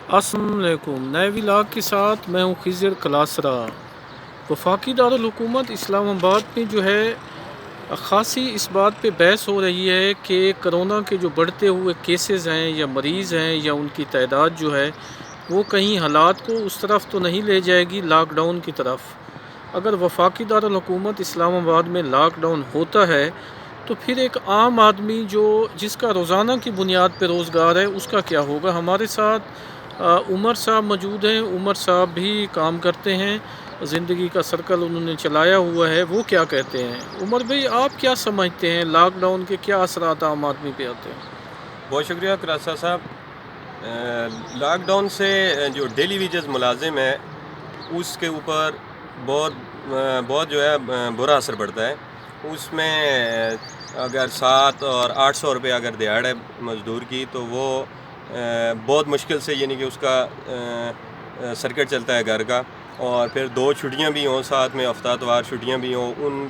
السلام علیکم، نئے ولاگ کے ساتھ میں ہوں خضر کلاسرا۔ وفاقی دارالحکومت اسلام آباد میں جو ہے خاصی اس بات پہ بحث ہو رہی ہے کہ کرونا کے جو بڑھتے ہوئے کیسز ہیں یا مریض ہیں یا ان کی تعداد جو ہے وہ کہیں حالات کو اس طرف تو نہیں لے جائے گی لاک ڈاؤن کی طرف۔ اگر وفاقی دارالحکومت اسلام آباد میں لاک ڈاؤن ہوتا ہے تو پھر ایک عام آدمی جس کا روزانہ کی بنیاد پہ روزگار ہے اس کا کیا ہوگا؟ ہمارے ساتھ عمر صاحب موجود ہیں۔ عمر صاحب بھی کام کرتے ہیں، زندگی کا سرکل انہوں نے چلایا ہوا ہے۔ وہ کیا کہتے ہیں؟ عمر بھائی، آپ کیا سمجھتے ہیں لاک ڈاؤن کے کیا اثرات عام آدمی پہ آتے ہیں؟ بہت شکریہ کلاسا صاحب۔ لاک ڈاؤن سے جو ڈیلی ویجز ملازم ہے اس کے اوپر بہت جو ہے برا اثر پڑتا ہے۔ اس میں اگر 700 اور 800 روپے اگر دیہڑ ہے مزدور کی تو وہ بہت مشکل سے یعنی کہ اس کا سرکٹ چلتا ہے گھر کا، اور پھر 2 چھٹیاں بھی ہوں ساتھ میں، ہفتہ اتوار چھٹیاں بھی ہوں، ان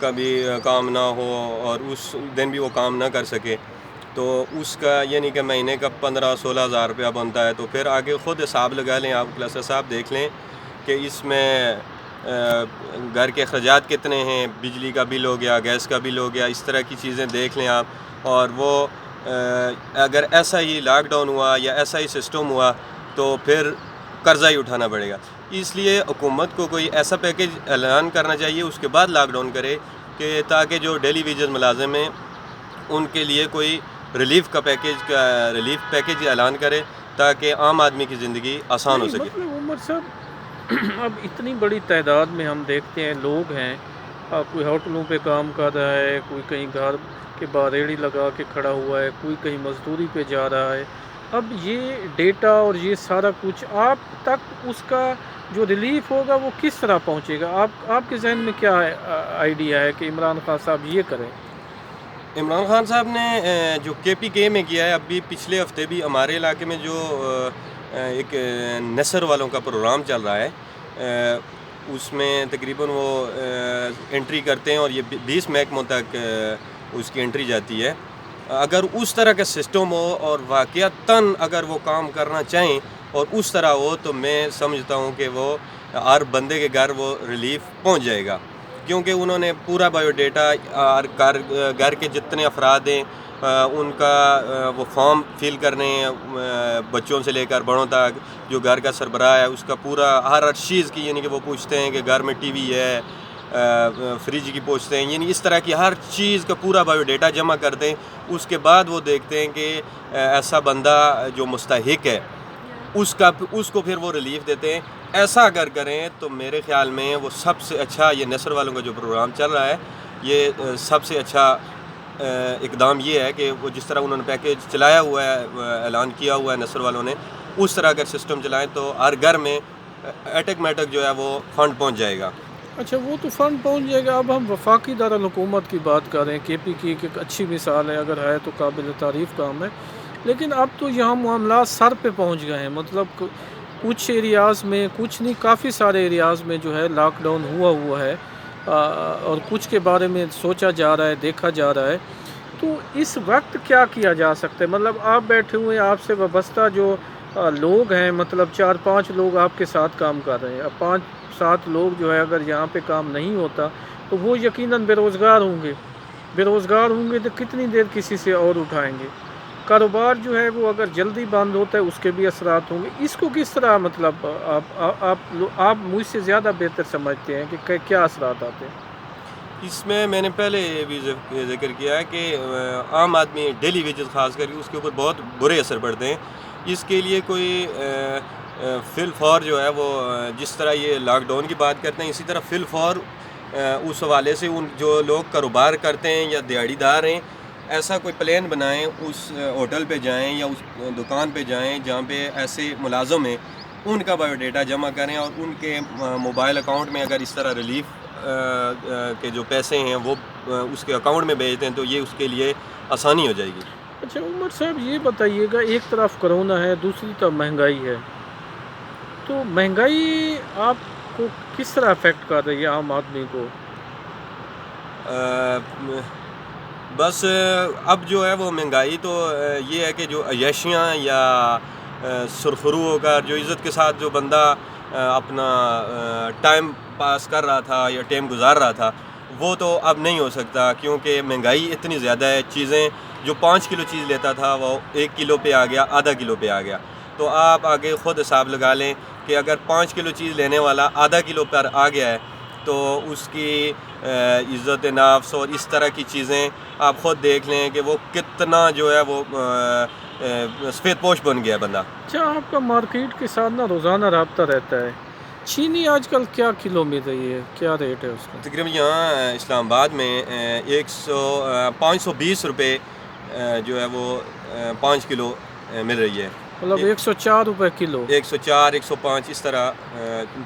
کا بھی کام نہ ہو اور اس دن بھی وہ کام نہ کر سکے تو اس کا یعنی کہ مہینے کا 15-16 ہزار روپیہ بنتا ہے۔ تو پھر آگے خود حساب لگا لیں آپ، کلاسر صاحب دیکھ لیں کہ اس میں گھر کے اخراجات کتنے ہیں، بجلی کا بل ہو گیا، گیس کا بل ہو گیا، اس طرح کی چیزیں دیکھ لیں آپ۔ اور وہ اگر ایسا ہی لاک ڈاؤن ہوا یا ایسا ہی سسٹم ہوا تو پھر قرضہ ہی اٹھانا پڑے گا۔ اس لیے حکومت کو کوئی ایسا پیکیج اعلان کرنا چاہیے اس کے بعد لاک ڈاؤن کرے کہ تاکہ جو ڈیلی ویجز ملازم ہیں ان کے لیے کوئی ریلیف پیکیج اعلان کرے تاکہ عام آدمی کی زندگی آسان ہو نہیں سکے۔ مطلب عمر صاحب، اب اتنی بڑی تعداد میں ہم دیکھتے ہیں لوگ ہیں، کوئی ہوٹلوں پہ کام کر رہا ہے، کوئی کہیں گھر کے باہر ریڑھی لگا کے کھڑا ہوا ہے، کوئی کہیں مزدوری پہ جا رہا ہے۔ اب یہ ڈیٹا اور یہ سارا کچھ آپ تک اس کا جو ریلیف ہوگا وہ کس طرح پہنچے گا؟ آپ کے ذہن میں کیا آئیڈیا ہے کہ عمران خان صاحب یہ کریں؟ عمران خان صاحب نے جو KPK میں کیا ہے، اب بھی پچھلے ہفتے بھی ہمارے علاقے میں جو ایک نثر والوں کا پروگرام چل رہا ہے، اس میں تقریباً وہ انٹری کرتے ہیں اور یہ 20 محکموں تک اس کی انٹری جاتی ہے۔ اگر اس طرح کا سسٹم ہو اور واقعتاً اگر وہ کام کرنا چاہیں اور اس طرح ہو تو میں سمجھتا ہوں کہ وہ ہر بندے کے گھر وہ ریلیف پہنچ جائے گا، کیونکہ انہوں نے پورا بایو ڈیٹا اور گھر کے جتنے افراد ہیں ان کا وہ فارم فل کرنے ہیں، بچوں سے لے کر بڑوں تک، جو گھر کا سربراہ ہے اس کا پورا ہر چیز کی، یعنی کہ وہ پوچھتے ہیں کہ گھر میں ٹی وی ہے، فریج کی پوچھتے ہیں، یعنی اس طرح کی ہر چیز کا پورا بایو ڈیٹا جمع کر دیں۔ اس کے بعد وہ دیکھتے ہیں کہ ایسا بندہ جو مستحق ہے اس کو پھر وہ ریلیف دیتے ہیں۔ ایسا اگر کریں تو میرے خیال میں وہ سب سے اچھا، یہ نثر والوں کا جو پروگرام چل رہا ہے یہ سب سے اچھا اقدام یہ ہے کہ وہ جس طرح انہوں نے پیکیج چلایا ہوا ہے، اعلان کیا ہوا ہے نثر والوں نے، اس طرح اگر سسٹم چلائیں تو ہر گھر میں ایٹک جو ہے وہ فنڈ پہنچ جائے گا۔ اچھا، وہ تو فنڈ پہنچ جائے گا۔ اب ہم وفاقی دارالحکومت کی بات کر رہے ہیں، KPK کی ایک اچھی مثال ہے، اگر ہے تو قابل تعریف کام ہے، لیکن اب تو یہاں معاملات سر پہ پہنچ گئے ہیں۔ مطلب کچھ ایریاز میں، کچھ نہیں، کافی سارے ایریاز میں جو ہے لاک ڈاؤن ہوا ہے، اور کچھ کے بارے میں سوچا جا رہا ہے، دیکھا جا رہا ہے۔ تو اس وقت کیا کیا جا سکتا ہے؟ مطلب آپ بیٹھے ہوئے ہیں، آپ سے وابستہ جو لوگ ہیں، مطلب 4-5 لوگ آپ کے ساتھ کام کر رہے ہیں، اب 5-7 لوگ جو ہے اگر یہاں پہ کام نہیں ہوتا تو وہ یقیناً بے روزگار ہوں گے تو کتنی دیر کسی سے اور اٹھائیں گے؟ کاروبار جو ہے وہ اگر جلدی بند ہوتا ہے اس کے بھی اثرات ہوں گے۔ اس کو کس طرح، مطلب آپ مجھ سے زیادہ بہتر سمجھتے ہیں کہ کیا اثرات آتے ہیں؟ اس میں نے پہلے بھی ذکر کیا ہے کہ عام آدمی ڈیلی ویجز خاص کر کے اس کے اوپر بہت برے اثر پڑتے ہیں۔ اس کے لیے کوئی فی الفور جو ہے وہ جس طرح یہ لاک ڈاؤن کی بات کرتے ہیں، اسی طرح فی الفور اس حوالے سے ان جو لوگ کاروبار کرتے ہیں یا دیہڑی دار ہیں، ایسا کوئی پلان بنائیں، اس ہوٹل پہ جائیں یا اس دکان پہ جائیں جہاں پہ ایسے ملازم ہیں، ان کا بایو ڈیٹا جمع کریں اور ان کے موبائل اکاؤنٹ میں اگر اس طرح ریلیف کے جو پیسے ہیں وہ اس کے اکاؤنٹ میں بھیج دیں تو یہ اس کے لیے آسانی ہو جائے گی۔ اچھا عمر صاحب، یہ بتائیے گا، ایک طرف کرونا ہے، دوسری طرف مہنگائی ہے، تو مہنگائی آپ کو کس طرح افیکٹ کر رہی ہے عام آدمی کو؟ بس اب جو ہے وہ مہنگائی تو یہ ہے کہ جو عیاشیاں یا سرخرو ہو کر جو عزت کے ساتھ جو بندہ اپنا ٹائم پاس کر رہا تھا یا ٹائم گزار رہا تھا وہ تو اب نہیں ہو سکتا، کیونکہ مہنگائی اتنی زیادہ ہے. چیزیں جو 5 کلو چیز لیتا تھا وہ 1 کلو پہ آ گیا، آدھا کلو پہ آ گیا. تو آپ آگے خود حساب لگا لیں کہ اگر 5 کلو چیز لینے والا آدھا کلو پر آ گیا ہے تو اس کی عزت نفس اور اس طرح کی چیزیں آپ خود دیکھ لیں کہ وہ کتنا جو ہے وہ سفید پوش بن گیا بندہ. اچھا، آپ کا مارکیٹ کے ساتھ نا روزانہ رابطہ رہتا ہے. چینی آج کل کیا کلو مل رہی ہے، کیا ریٹ ہے اس کا؟ تقریباً یہاں اسلام آباد میں 520 روپے جو ہے وہ 5 کلو مل رہی ہے. مطلب 104 روپے کلو. 104 105 اس طرح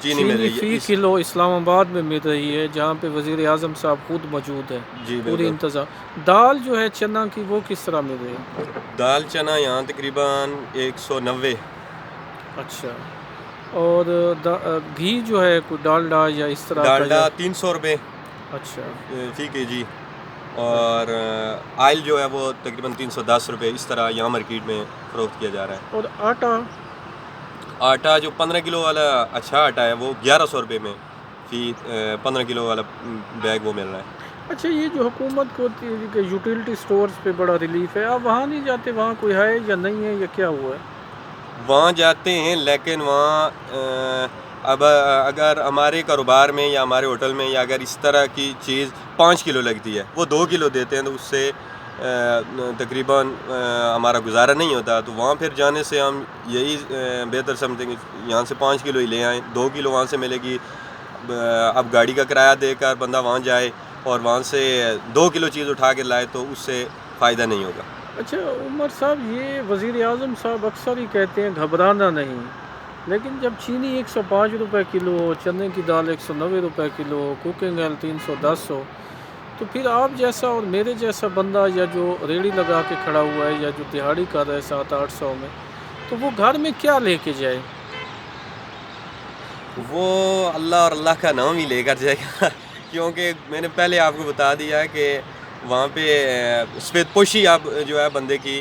چینی مل رہی ہے. فی کلو اسلام آباد میں مل رہی ہے، جہاں پہ وزیر اعظم صاحب خود موجود ہے. جی پوری بالکل. انتظام. دال جو ہے چنا کی وہ کس طرح مل رہی ہے؟ دال چنا یہاں تقریباً 190. اچھا. اور گھی جو ہے کوئی ڈالڈا یا اس طرح کا ڈالڈا 300 روپے اچھا فی کے جی. اور آئل جو ہے وہ تقریباً 310 روپے اس طرح یہاں مارکیٹ میں فروخت کیا جا رہا ہے. اور آٹا جو 15 کلو والا اچھا آٹا ہے وہ 1100 روپے میں فی 15 کلو والا بیگ وہ مل رہا ہے. اچھا، یہ جو حکومت کو کہ یوٹیلٹی سٹورز پہ بڑا ریلیف ہے، آپ وہاں نہیں جاتے؟ وہاں کوئی ہے یا نہیں ہے یا کیا ہوا ہے؟ وہاں جاتے ہیں لیکن وہاں اب اگر ہمارے کاروبار میں یا ہمارے ہوٹل میں یا اگر اس طرح کی چیز 5 کلو لگتی ہے وہ 2 کلو دیتے ہیں تو اس سے تقریباً ہمارا گزارا نہیں ہوتا. تو وہاں پھر جانے سے ہم یہی بہتر سمجھتے ہیں کہ یہاں سے 5 کلو ہی لے آئیں. 2 کلو وہاں سے ملے گی. اب گاڑی کا کرایہ دے کر بندہ وہاں جائے اور وہاں سے 2 کلو چیز اٹھا کے لائے تو اس سے فائدہ نہیں ہوگا. اچھا عمر صاحب، یہ وزیر اعظم صاحب اکثر ہی کہتے ہیں گھبرانا نہیں، لیکن جب چینی 105 روپے کلو ہو، چنے کی دال 190 روپے کلو ہو، کوکنگ آئل 310 ہو، تو پھر آپ جیسا اور میرے جیسا بندہ یا جو ریڑھی لگا کے کھڑا ہوا ہے یا جو دہاڑی کر رہا ہے 700-800 میں، تو وہ گھر میں کیا لے کے جائے؟ وہ اللہ اور اللہ کا نام ہی لے کر جائے گا. کیونکہ میں نے پہلے آپ کو بتا دیا ہے کہ وہاں پہ سفید پوشی اب جو ہے بندے کی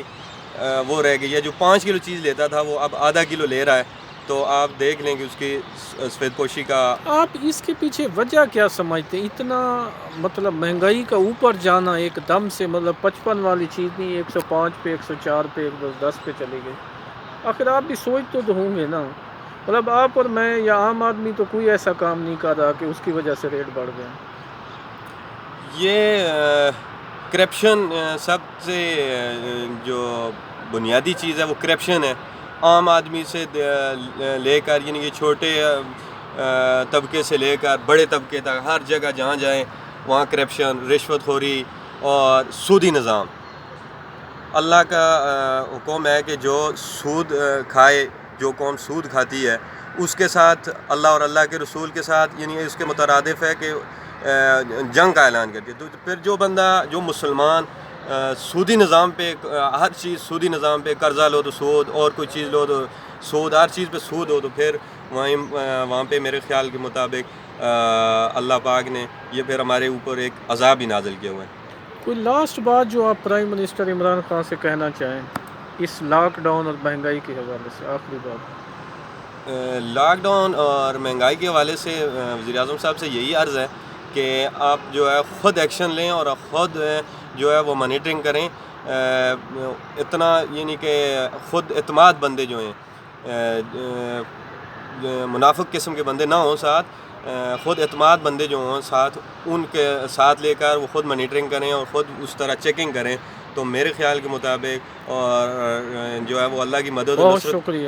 وہ رہ گئی ہے. جو 5 کلو چیز لیتا تھا وہ اب آدھا کلو لے رہا ہے. تو آپ دیکھ لیں کہ اس کی سفید پوشی کا. آپ اس کے پیچھے وجہ کیا سمجھتے ہیں؟ اتنا مطلب مہنگائی کا اوپر جانا ایک دم سے، مطلب 55 والی چیز نہیں 105 پہ 104 پہ 110 پہ چلی گئی. آخر آپ بھی سوچ تو ہوں گے نا، مطلب آپ اور میں یا عام آدمی تو کوئی ایسا کام نہیں کر رہا کہ اس کی وجہ سے ریٹ بڑھ گیا. یہ کرپشن سب سے جو بنیادی چیز ہے وہ کرپشن ہے. عام آدمی سے لے کر یعنی کہ چھوٹے طبقے سے لے کر بڑے طبقے تک ہر جگہ جہاں جائیں وہاں کرپشن، رشوت خوری اور سودی نظام. اللہ کا حکم ہے کہ جو سود کھائے، جو قوم سود کھاتی ہے اس کے ساتھ اللہ اور اللہ کے رسول کے ساتھ یعنی اس کے مترادف ہے کہ جنگ کا اعلان کرتی ہے. تو پھر جو بندہ، جو مسلمان سودی نظام پہ، ہر چیز سودی نظام پہ، قرضہ لو تو سود، اور کوئی چیز لو تو سود، ہر چیز پہ سود ہو، تو پھر وہاں پہ میرے خیال کے مطابق اللہ پاک نے یہ پھر ہمارے اوپر ایک عذاب ہی نازل کیا ہوا ہے. کوئی لاسٹ بات جو آپ پرائم منسٹر عمران خان سے کہنا چاہیں اس لاک ڈاؤن اور مہنگائی کے حوالے سے، آخری بات؟ لاک ڈاؤن اور مہنگائی کے حوالے سے وزیر اعظم صاحب سے یہی عرض ہے کہ آپ جو ہے خود ایکشن لیں اور خود جو ہے وہ مانیٹرنگ کریں. اتنا یعنی کہ خود اعتماد بندے جو ہیں، منافق قسم کے بندے نہ ہوں ساتھ، خود اعتماد بندے جو ہوں ساتھ، ان کے ساتھ لے کر وہ خود مانیٹرنگ کریں اور خود اس طرح چیکنگ کریں. تو میرے خیال کے مطابق اور جو ہے وہ اللہ کی مدد و بہت نصرت. شکریہ.